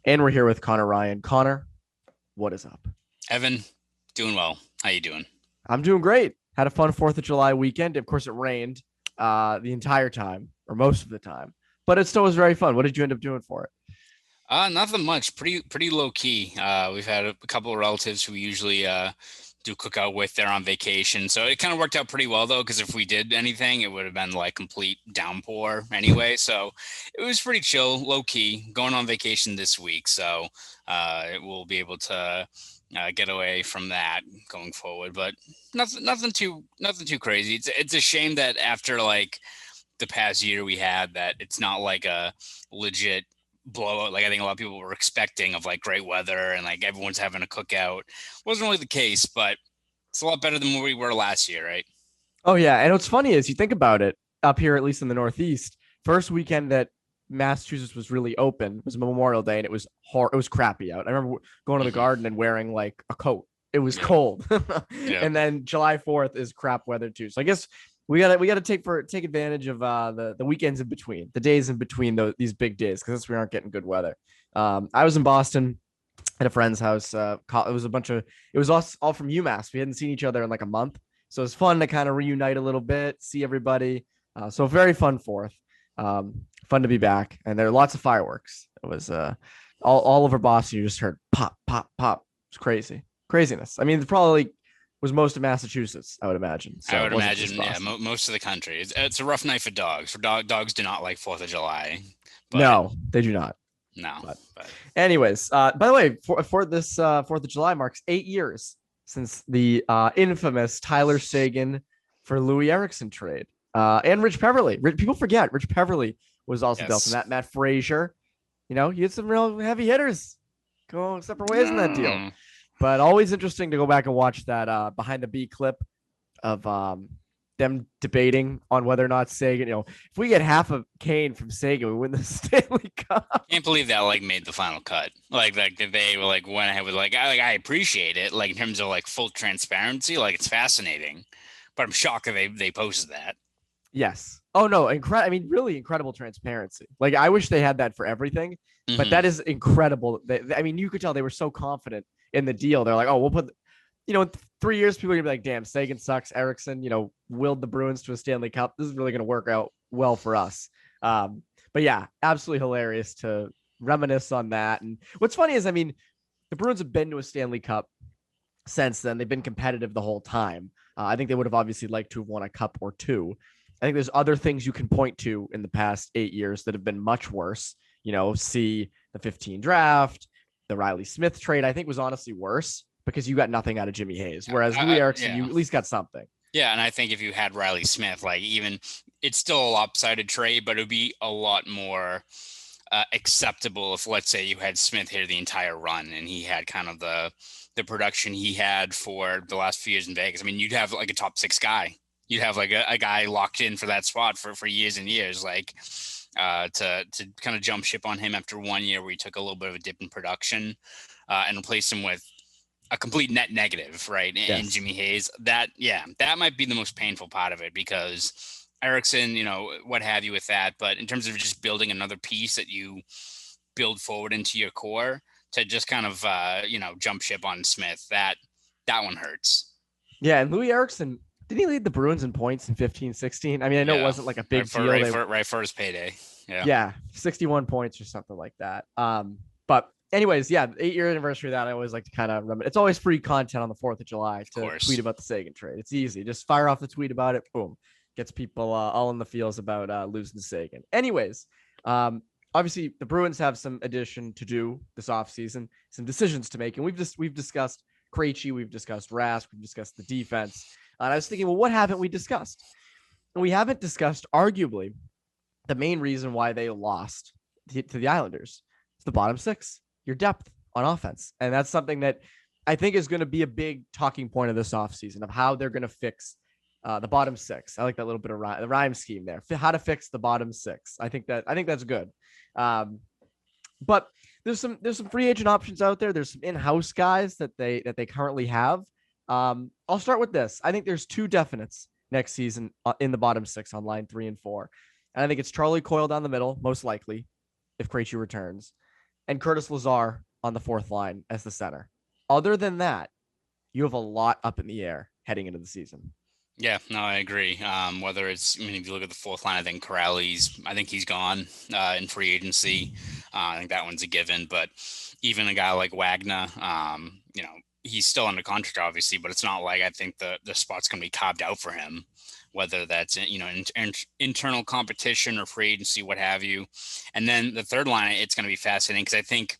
And we're here with Conor Ryan. Connor, what is up? Evan, doing well. How you doing? I'm doing great. Had a fun 4th of July weekend. Of course, it rained the entire time, or most of the time, but it still was very fun. What did you end up doing for it? Nothing much. Pretty low key. We've had a couple of relatives who we usually do cookout with. They're on vacation, so it kind of worked out pretty well though. Because if we did anything, it would have been like complete downpour anyway. So it was pretty chill, low key. Going on vacation this week, so we'll be able to get away from that going forward. But nothing too crazy. It's a shame that after like the past year we had that it's not like a legit blowout like I think a lot of people were expecting of like great weather and like everyone's having a cookout. Wasn't really the case, but it's a lot better than where we were last year, right? Oh yeah, and what's funny is you think about it up here, at least in the Northeast. First weekend that Massachusetts was really open was Memorial Day, and it was It was crappy out. I remember going to the Mm-hmm. garden and wearing like a coat. It was Yep. cold, Yep. and then July 4th is crap weather too. So I guess we gotta take advantage of the weekends in between, the days in between these big days, because we aren't getting good weather. I was in Boston at a friend's house. It was a bunch of it was us all from UMass. We hadn't seen each other in like a month, so it was fun to kind of reunite a little bit, see everybody. So very fun fourth. Fun to be back, and there are lots of fireworks. It was all over Boston. You just heard pop, pop, pop. It's craziness. I mean, it probably was most of Massachusetts, I would imagine. So I it would wasn't just imagine, yeah, Boston. most of the country. It's a rough night for dogs. Dogs do not like Fourth of July, but No, they do not. no. But But anyways, by the way, for this 4th of July marks 8 years since the infamous Tyler Sagan for Louis Erickson trade. And Rich Peverly. People forget Rich Peverly was also dealt in yes. that. Matt Frazier, he had some real heavy hitters go separate ways in that deal. Mm. But always interesting to go back and watch that behind the beat clip of them debating on whether or not Sagan, if we get half of Kane from Sagan, we win the Stanley Cup. Can't believe that like made the final cut. Like that they were like went ahead with I appreciate it like in terms of like full transparency. Like it's fascinating, but I'm shocked that they posted that. Yes. Oh no, incredible. I mean, really incredible transparency. Like I wish they had that for everything, but Hmm. that is incredible. I mean, you could tell they were so confident in the deal. They're like, oh, we'll put, in 3 years, people are gonna be like, damn, Sagan sucks. Erickson, willed the Bruins to a Stanley Cup. This is really gonna work out well for us. But yeah, absolutely hilarious to reminisce on that. And what's funny is, I mean, the Bruins have been to a Stanley Cup since then. They've been competitive the whole time. I think they would have obviously liked to have won a cup or two. I think there's other things you can point to in the past 8 years that have been much worse. See the 15 draft, the Riley Smith trade, I think was honestly worse because you got nothing out of Jimmy Hayes. Whereas Louis Erickson, you Yeah. at least got something. Yeah, and I think if you had Riley Smith, like even it's still a lopsided trade, but it would be a lot more acceptable if, let's say, you had Smith here the entire run and he had kind of the production he had for the last few years in Vegas. I mean, you'd have like a top six guy. You'd have like a guy locked in for that spot for years and years. Like to kind of jump ship on him after 1 year where he took a little bit of a dip in production and replace him with a complete net negative, right? In Yes. Jimmy Hayes, that might be the most painful part of it because Erickson, what have you with that. But in terms of just building another piece that you build forward into your core to just kind of, jump ship on Smith, that one hurts. Yeah. And Louis Erickson, didn't he lead the Bruins in points in 15, 16? I mean, I know it Yeah. wasn't like a Right big for, deal. right for, right for his payday. Yeah. Yeah, 61 points or something like that. But anyways, yeah, 8 year anniversary of that. I always like to kind of remember. It's always free content on the 4th of July Of to tweet course. about the Sagan trade. It's easy. Just fire off the tweet about it. Boom. Gets people all in the feels about losing to Sagan. Anyways, obviously the Bruins have some addition to do this offseason, some decisions to make. And we've discussed Krejci, we've discussed Rask, we've discussed the defense. And I was thinking, well, what haven't we discussed? And we haven't discussed arguably the main reason why they lost to the Islanders. It's the bottom six, your depth on offense. And that's something that I think is going to be a big talking point of this offseason of how they're going to fix the bottom six. I like that little bit of the rhyme scheme there. How to fix the bottom six. I think that's good. But there's some free agent options out there. There's some in-house guys that they currently have. I'll start with this. I think there's two definites next season in the bottom six on line 3 and 4. And I think it's Charlie Coyle down the middle, most likely, if Krejci returns. and Curtis Lazar on the fourth line as the center. Other than that, you have a lot up in the air heading into the season. Yeah, no, I agree. Whether it's, if you look at the fourth line, I think I think he's gone in free agency. I think that one's a given. But even a guy like Wagner, he's still under contract, obviously, but it's not like I think the spot's going to be carved out for him, whether that's, internal competition or free agency, what have you. And then the third line, it's going to be fascinating because I think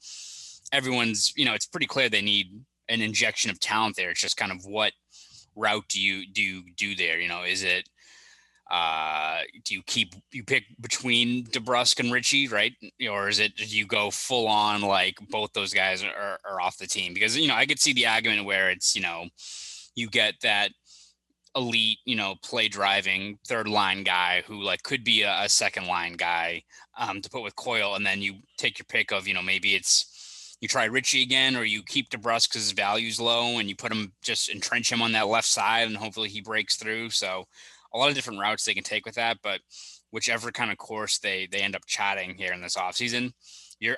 everyone's, it's pretty clear they need an injection of talent there. It's just kind of what route do you do there? Is it do you pick between DeBrusk and Richie, right? Or is it, do you go full on like both those guys are off the team? Because I could see the argument where it's you get that elite play driving third line guy who like could be a second line guy to put with Coyle, and then you take your pick of maybe it's you try Richie again, or you keep DeBrusk because his value's low and you put him, just entrench him on that left side and hopefully he breaks through. So a lot of different routes they can take with that, but whichever kind of course they end up chatting here in this offseason,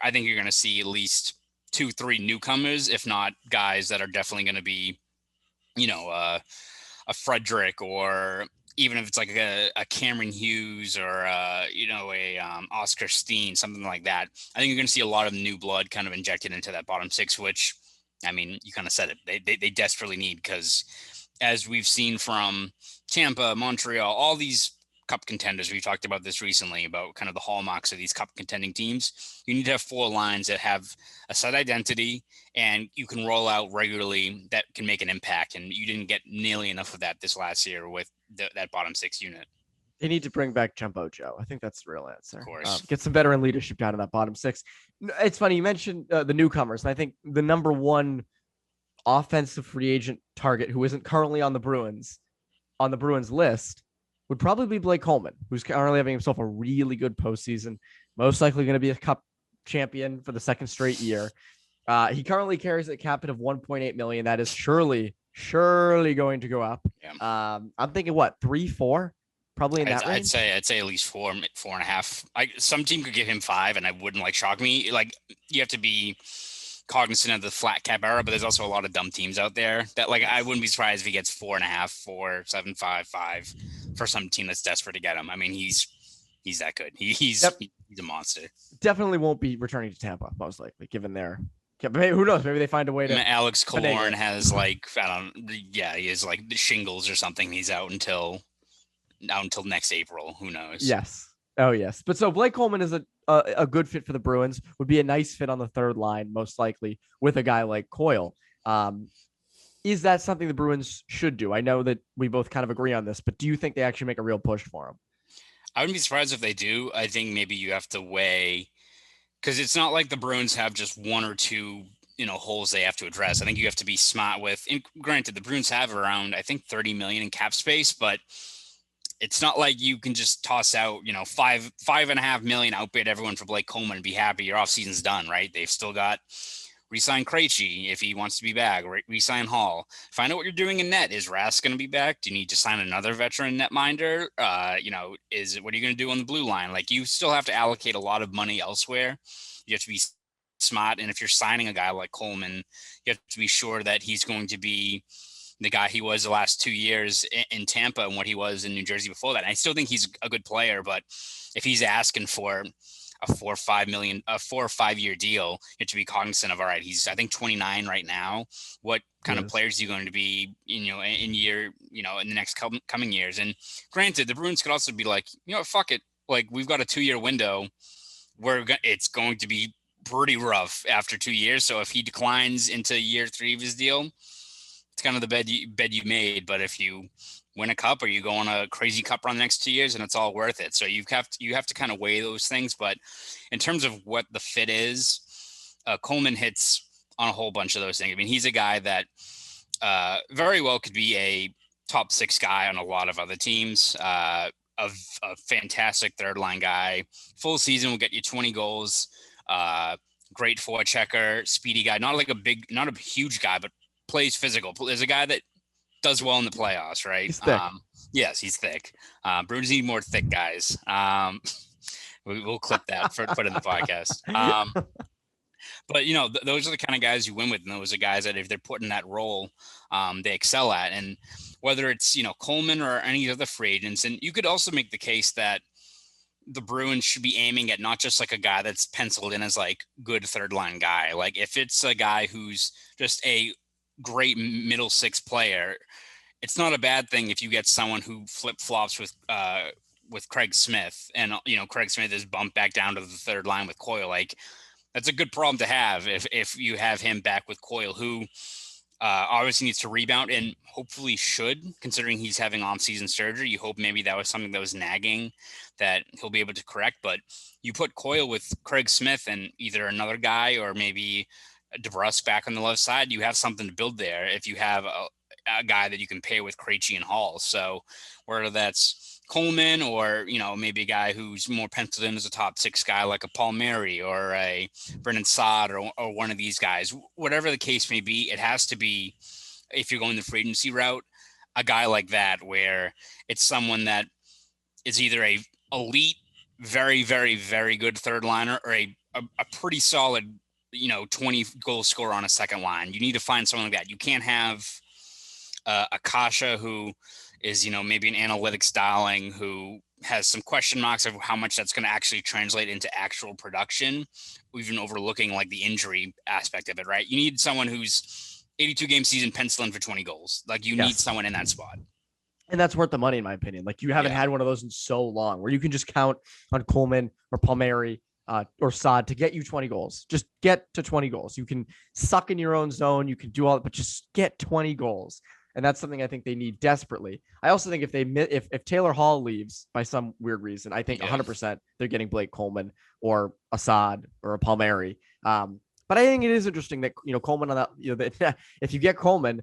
I think you're going to see at least 2-3 newcomers, if not guys that are definitely going to be, a Frederick, or even if it's like a Cameron Hughes or Oscar Steen, something like that. I think you're going to see a lot of new blood kind of injected into that bottom six, which, you kind of said it. They desperately need, because as we've seen from Tampa, Montreal, all these cup contenders, we talked about this recently about kind of the hallmarks of these cup contending teams. You need to have four lines that have a set identity and you can roll out regularly that can make an impact. And you didn't get nearly enough of that this last year with that bottom six unit. They need to bring back Jumbo Joe. I think that's the real answer. Of course. Get some veteran leadership down in that bottom six. It's funny, you mentioned the newcomers, and I think the number one offensive free agent target who isn't currently on the Bruins list would probably be Blake Coleman, who's currently having himself a really good postseason, most likely going to be a cup champion for the second straight year. He currently carries a cap hit of $1.8 million. That is surely going to go up. Yeah. I'm thinking 3-4, probably in that range. I'd say at least 4.5. Some team could give him 5, and I wouldn't shock me. Like, you have to be cognizant of the flat cap era, but there's also a lot of dumb teams out there that I wouldn't be surprised if he gets 4.5, 4, 7, 5, 5 for some team that's desperate to get him. He's that good. He's a monster. Definitely won't be returning to Tampa, most likely, given their. Maybe, who knows? Maybe they find a way to. Alex Killorn has he has the shingles or something. He's out until next April. Who knows? Yes. Oh yes. But so Blake Coleman is a good fit for the Bruins. Would be a nice fit on the third line, most likely, with a guy like Coyle. Is that something the Bruins should do? I know that we both kind of agree on this, but do you think they actually make a real push for him? I wouldn't be surprised if they do. I think maybe you have to weigh, because it's not like the Bruins have just one or two, holes they have to address. I think you have to be smart with, and granted, the Bruins have around, I think, $30 million in cap space, but it's not like you can just toss out, $5.5 million, outbid everyone for Blake Coleman and be happy your offseason's done, right? They've still got re-sign Krejci if he wants to be back, re-sign Hall. Find out what you're doing in net. Is Rask going to be back? Do you need to sign another veteran netminder? What are you going to do on the blue line? You still have to allocate a lot of money elsewhere. You have to be smart. And if you're signing a guy like Coleman, you have to be sure that he's going to be the guy he was the last 2 years in Tampa and what he was in New Jersey before that. And I still think he's a good player, but if he's asking for a 4 or 5 year deal, you have to be cognizant of, all right, he's, I think, 29 right now. What kind of players are you going to be, in the next coming years? And granted, the Bruins could also be like, fuck it. We've got a 2-year window. It's going to be pretty rough after 2 years. So if he declines into year 3 of his deal, it's kind of the bed you made. But if you win a cup or you go on a crazy cup run the next 2 years, and it's all worth it. So you have to kind of weigh those things. But in terms of what the fit is, Coleman hits on a whole bunch of those things. He's a guy that very well could be a top 6 guy on a lot of other teams. A fantastic third line guy. Full season will get you 20 goals. Great forechecker, speedy guy. Not a huge guy, but plays physical. There's a guy that does well in the playoffs, right? He's thick. Yes, he's thick. Bruins need more thick guys. We'll clip that put in the podcast. But, those are the kind of guys you win with. And those are guys that if they're put in that role, they excel at. And whether it's, Coleman or any other free agents, and you could also make the case that the Bruins should be aiming at not just like a guy that's penciled in as like good third line guy. Like if it's a guy who's just a great middle six player, it's not a bad thing if you get someone who flip flops with Craig Smith, and Craig Smith is bumped back down to the third line with Coyle. Like that's a good problem to have if you have him back with Coyle, who obviously needs to rebound and hopefully should, considering he's having off-season surgery. You hope maybe that was something that was nagging that he'll be able to correct. But you put Coyle with Craig Smith and either another guy or maybe DeBrusk back on the left side, you have something to build there if you have a guy that you can pair with Krejci and Hall. So whether that's Coleman or, maybe a guy who's more penciled in as a top six guy like a Palmieri or a Brennan Saad or one of these guys, whatever the case may be, it has to be, if you're going the free agency route, a guy like that where it's someone that is either a elite, very, very, very good third liner or a pretty solid, 20 goal scorer on a second line. You need to find someone like that. You can't have Akasha, who is, maybe an analytics darling who has some question marks of how much that's going to actually translate into actual production, even overlooking like the injury aspect of it, right? You need someone who's 82 game season penciling for 20 goals. Like you need someone in that spot. And that's worth the money, in my opinion. Like you haven't had one of those in so long where you can just count on Coleman or Palmieri or Saad to get you 20 goals. Just get to 20 goals. You can suck in your own zone. You can do all that, but just get 20 goals. And that's something I think they need desperately. I also think if Taylor Hall leaves by some weird reason, I think 100% they're getting Blake Coleman or Assad or a Palmieri. But I think it is interesting that, Coleman on that, if you get Coleman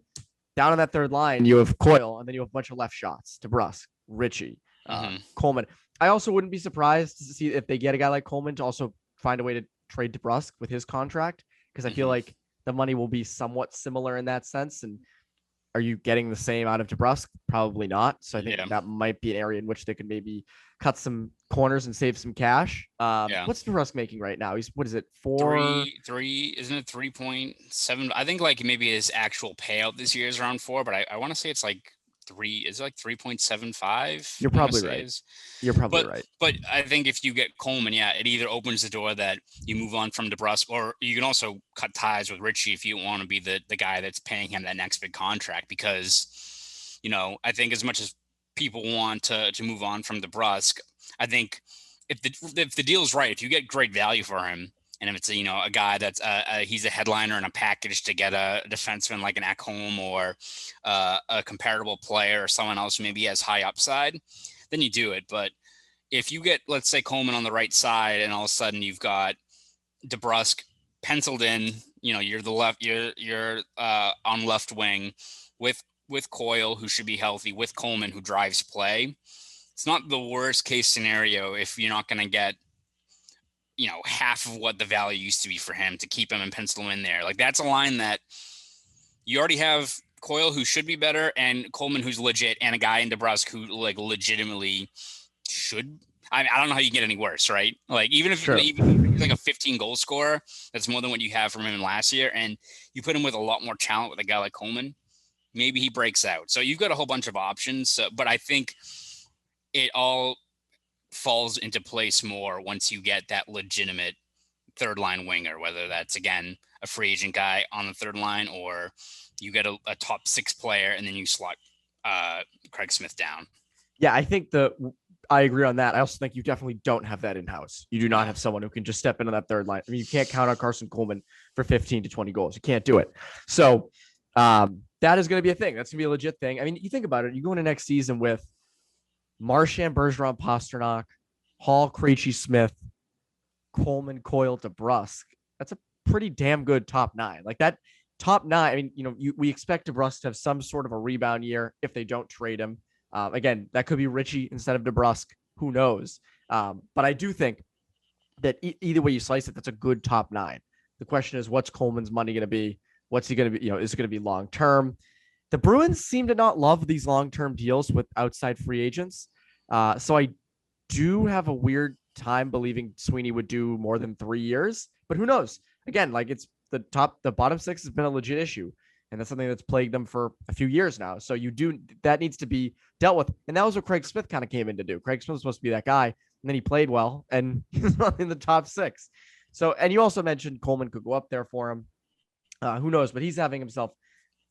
down on that third line, you have Coyle, and then you have a bunch of left shots to DeBrusk, Ritchie, Coleman. I also wouldn't be surprised to see if they get a guy like Coleman to also find a way to trade DeBrusk with his contract, because I feel like the money will be somewhat similar in that sense. And are you getting the same out of DeBrusk? Probably not. So I think that might be an area in which they could maybe cut some corners and save some cash. What's DeBrusk making right now? What is it? Three, isn't it 3.7? I think like maybe his actual payout this year is around 4, but I want to say it's like 3. Is it like 3.75? You're probably right. You're probably right. But I think if you get Coleman, it either opens the door that you move on from DeBrusk, or you can also cut ties with Ritchie if you want to be the guy that's paying him that next big contract. Because, I think as much as people want to move on from DeBrusk, I think if the deal's right, if you get great value for him, and if it's a guy that's he's a headliner in a package to get a defenseman like an Ekholm or a comparable player or someone else who maybe has high upside, then you do it. But if you get, let's say, Coleman on the right side, and all of a sudden you've got DeBrusk penciled in, you're on left wing with Coyle, who should be healthy, with Coleman, who drives play. It's not the worst case scenario if you're not going to get half of what the value used to be for him to keep him and pencil him in there. Like that's a line that you already have Coyle, who should be better, and Coleman, who's legit, and a guy in DeBrusk who like legitimately should. I don't know how you get any worse, right? Like even if he's like a 15 goal scorer, that's more than what you have from him last year, and you put him with a lot more talent with a guy like Coleman, maybe he breaks out. So you've got a whole bunch of options. But I think it all falls into place more once you get that legitimate third line winger, whether that's again a free agent guy on the third line, or you get a top 6 player and then you slot Craig Smith down. Yeah, I think I agree on that. I also think you definitely don't have that in-house. You do not have someone who can just step into that third line. I mean, you can't count on Carson Coleman for 15 to 20 goals. You can't do it. So that is going to be a thing. That's going to be a legit thing. I mean, you think about it. You go into next season with Marchand, Bergeron, Pasternak, Hall, Krejci, Smith, Coleman, Coyle, DeBrusk. That's a pretty damn good top 9. Like that top 9. I mean, we expect DeBrusk to have some sort of a rebound year if they don't trade him. Again, that could be Ritchie instead of DeBrusk. Who knows? But I do think that either way you slice it, that's a good top 9. The question is, what's Coleman's money going to be? What's he going to be? Is it going to be long term? The Bruins seem to not love these long-term deals with outside free agents. So I do have a weird time believing Sweeney would do more than 3 years, but who knows? again, like it's the bottom six has been a legit issue. And that's something that's plagued them for a few years now. So that needs to be dealt with. And that was what Craig Smith kind of came in to do. Craig Smith was supposed to be that guy. And then he played well and he's not in the top six. So, and you also mentioned Coleman could go up there for him. Who knows? But he's having himself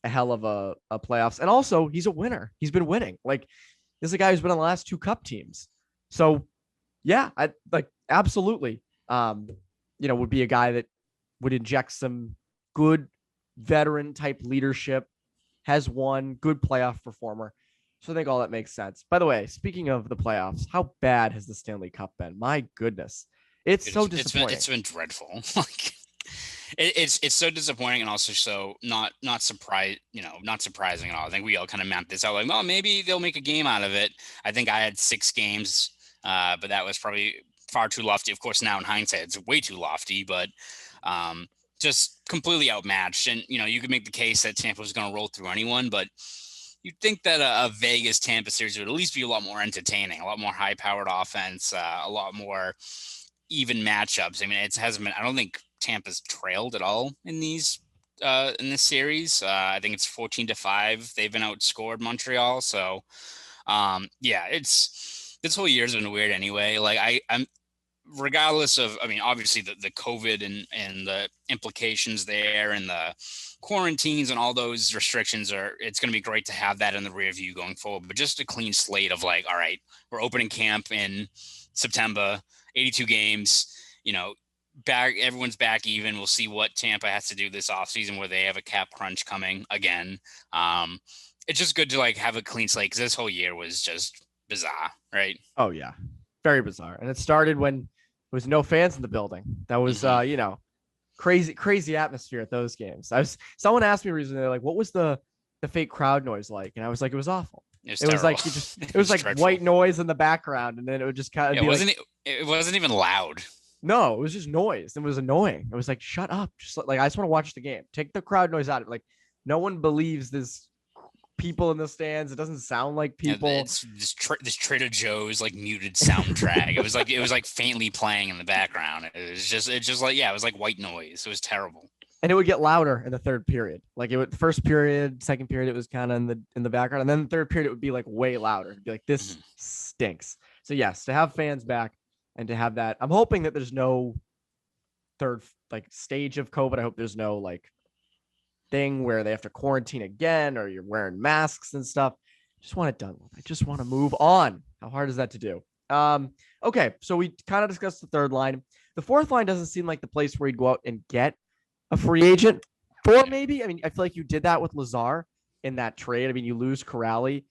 a hell of a playoffs. And also, he's a winner. He's been winning. Like, this is a guy who's been on the last two cup teams. So, yeah, I like absolutely. Would be a guy that would inject some good veteran type leadership, has won, good playoff performer. So I think all that makes sense. By the way, speaking of the playoffs, how bad has the Stanley Cup been? My goodness. It's so disappointing. It's been dreadful. Like it's so disappointing, and also so not surprising at all. I think we all kind of mapped this out like, well, maybe they'll make a game out of it. I think I had 6 games, but that was probably far too lofty. Of course, now in hindsight, it's way too lofty, but just completely outmatched. And, you could make the case that Tampa was going to roll through anyone, but you'd think that a Vegas Tampa series would at least be a lot more entertaining, a lot more high powered offense, a lot more even matchups. I mean, it hasn't been, I don't think Tampa's trailed at all in this series. I think it's 14-5. They've been outscored Montreal. So this whole year's been weird anyway. Like I'm, regardless of, I mean, obviously the COVID and the implications there and the quarantines and all those restrictions it's going to be great to have that in the rear view going forward, but just a clean slate of like, all right, we're opening camp in September, 82 games, everyone's back even. We'll see what Tampa has to do this offseason where they have a cap crunch coming again. It's just good to like have a clean slate because this whole year was just bizarre, right? Oh yeah. Very bizarre. And it started when there was no fans in the building. That was, crazy atmosphere at those games. Someone asked me recently, they're like, what was the fake crowd noise like? And I was like, it was awful. It was like, it was like dreadful. White noise in the background. And then it would just kind of it wasn't even loud. No, it was just noise. It was annoying. It was like, shut up. Just like, I just want to watch the game. Take the crowd noise out of it. Like, no one believes this people in the stands. It doesn't sound like people. Yeah, it's this Trader Joe's like muted soundtrack. it was like faintly playing in the background. It was like white noise. It was terrible. And it would get louder in the third period. Like the first period, second period, it was kind of in the background, and then the third period it would be like way louder. It'd be like, this stinks. So yes, to have fans back and to have that, I'm hoping that there's no third like stage of COVID. I hope there's no like thing where they have to quarantine again or you're wearing masks and stuff. Just want it done with. I just want to move on. How hard is that to do? Okay, so we kind of discussed the third line. The fourth line doesn't seem like the place where you'd go out and get a free agent for maybe. I mean, I feel like you did that with Lazar in that trade. I mean, you lose Corrali.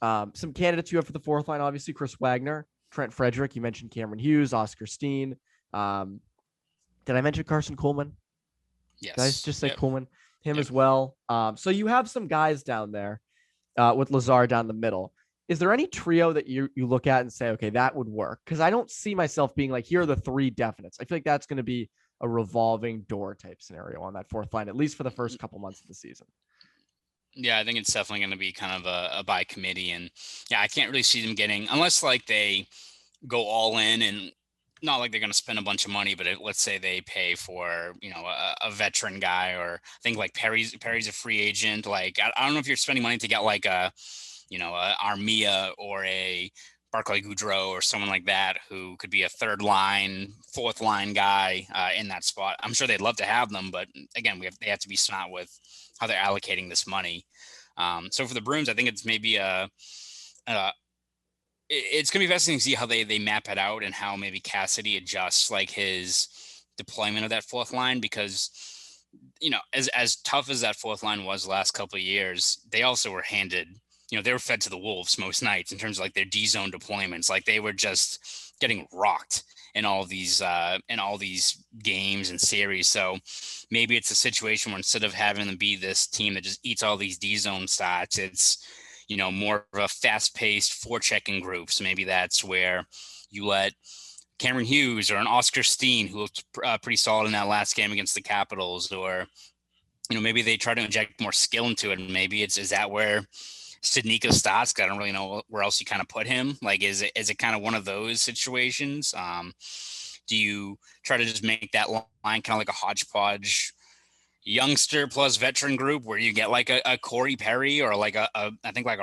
Some candidates you have for the fourth line, obviously Chris Wagner, Trent Frederick. You mentioned Cameron Hughes, Oscar Steen. Did I mention Carson Coleman? Yes. Did I just say Coleman? Him as well. So you have some guys down there with Lazar down the middle. Is there any trio that you look at and say, okay, that would work? Because I don't see myself being like, here are the 3 definites. I feel like that's going to be a revolving door type scenario on that fourth line, at least for the first couple months of the season. Yeah, I think it's definitely going to be kind of a by committee. And yeah, I can't really see them getting, unless like they go all in and not like they're going to spend a bunch of money, but let's say they pay for, a veteran guy, or I think like Perry's a free agent. Like, I don't know if you're spending money to get like a Armia or a Barclay Goodrow or someone like that, who could be a third line, fourth line guy in that spot. I'm sure they'd love to have them, but again, they have to be smart with how they're allocating this money. So for the Bruins, I think it's maybe it's going to be fascinating to see how they map it out and how maybe Cassidy adjusts like his deployment of that fourth line, because, as tough as that fourth line was the last couple of years, they also were handed, they were fed to the wolves most nights in terms of like their D zone deployments. Like they were just getting rocked in all these games and series. So maybe it's a situation where instead of having them be this team that just eats all these D zone stats, it's, more of a fast-paced forechecking group. So maybe that's where you let Cameron Hughes or an Oscar Steen, who looked pretty solid in that last game against the Capitals, or, maybe they try to inject more skill into it. And maybe is that where Studnicka starts? I don't really know where else you kind of put him. Like, is it kind of one of those situations? Do you try to just make that line kind of like a hodgepodge youngster plus veteran group where you get like a Corey Perry or like I think like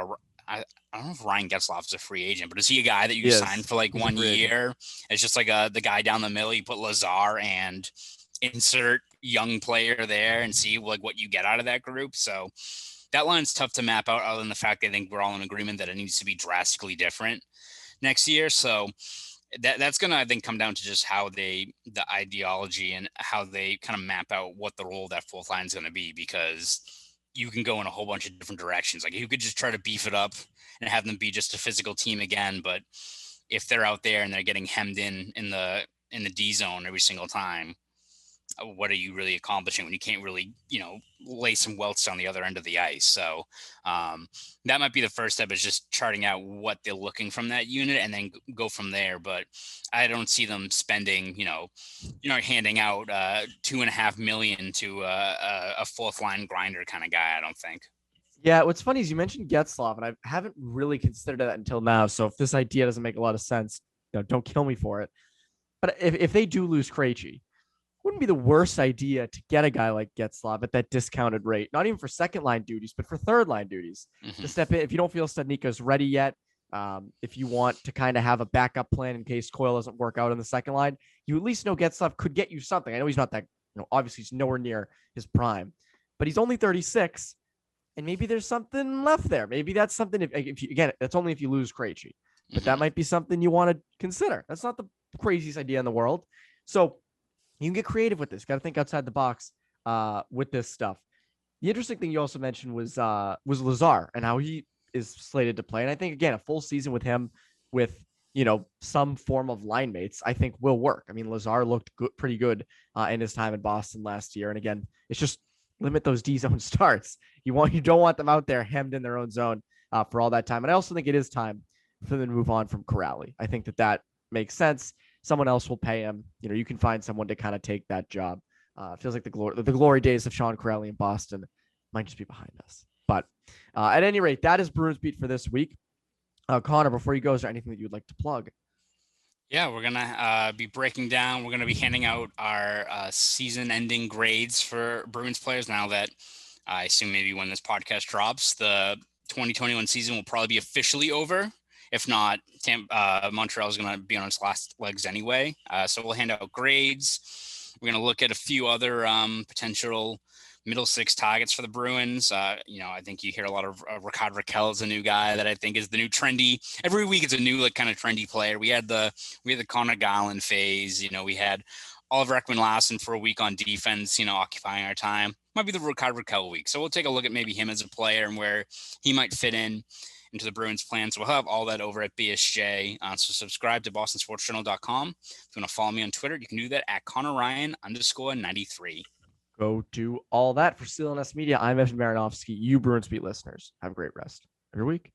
I don't know if Ryan Getzlaf's a free agent, but is he a guy that you sign for like 1 year? It's just like the guy down the middle. You put Lazar and insert young player there and see like what you get out of that group. So that line's tough to map out, other than the fact I think we're all in agreement that it needs to be drastically different next year. So that's going to, I think, come down to just how the ideology and how they kind of map out what the role of that fourth line is going to be, because you can go in a whole bunch of different directions. Like you could just try to beef it up and have them be just a physical team again. But if they're out there and they're getting hemmed in the D zone every single time, what are you really accomplishing when you can't really, lay some welts down the other end of the ice? So that might be the first step, is just charting out what they're looking from that unit and then go from there. But I don't see them spending, handing out $2.5 million to a fourth line grinder kind of guy. I don't think. Yeah, what's funny is you mentioned Getzlaf, and I haven't really considered that until now. So if this idea doesn't make a lot of sense, don't kill me for it. But if they do lose Krejci, wouldn't be the worst idea to get a guy like Getzlaf at that discounted rate, not even for second line duties, but for third line duties, to step in. If you don't feel Stadnyko's ready yet, if you want to kind of have a backup plan in case Coyle doesn't work out in the second line, you at least know Getzlaf could get you something. I know he's not that, obviously he's nowhere near his prime, but he's only 36, and maybe there's something left there. Maybe that's something, if you, again, that's only if you lose Krejci, but that might be something you want to consider. That's not the craziest idea in the world. So you can get creative with this. Got to think outside the box with this stuff. The interesting thing you also mentioned was Lazar and how he is slated to play. And I think, again, a full season with him with, some form of line mates, I think will work. I mean, Lazar looked pretty good in his time in Boston last year. And again, it's just limit those D zone starts. You don't want them out there hemmed in their own zone for all that time. And I also think it is time for them to move on from Corrali. I think that makes sense. Someone else will pay him. You can find someone to kind of take that job. It feels like the glory days of Sean Corrali in Boston might just be behind us. But at any rate, that is Bruins Beat for this week. Connor, before you go, is there anything that you'd like to plug? Yeah, we're going to be breaking down. We're going to be handing out our season-ending grades for Bruins players now that I assume maybe when this podcast drops, the 2021 season will probably be officially over. If not, Montreal is going to be on its last legs anyway. So we'll hand out grades. We're going to look at a few other potential middle six targets for the Bruins. I think you hear a lot of Rickard Rakell is a new guy that I think is the new trendy. Every week it's a new kind of trendy player. We had the Connor Garland phase. We had Oliver Ekman-Larsson for a week on defense. Occupying our time. Might be the Rickard Rakell week. So we'll take a look at maybe him as a player and where he might fit into the Bruins plan. So we'll have all that over at BSJ. So subscribe to bostonsportsjournal.com. If you want to follow me on Twitter, you can do that at ConnorRyan_93. Go do all that. For CLNS Media, I'm Evan Marinofsky. You Bruins Beat listeners, have a great rest of your week.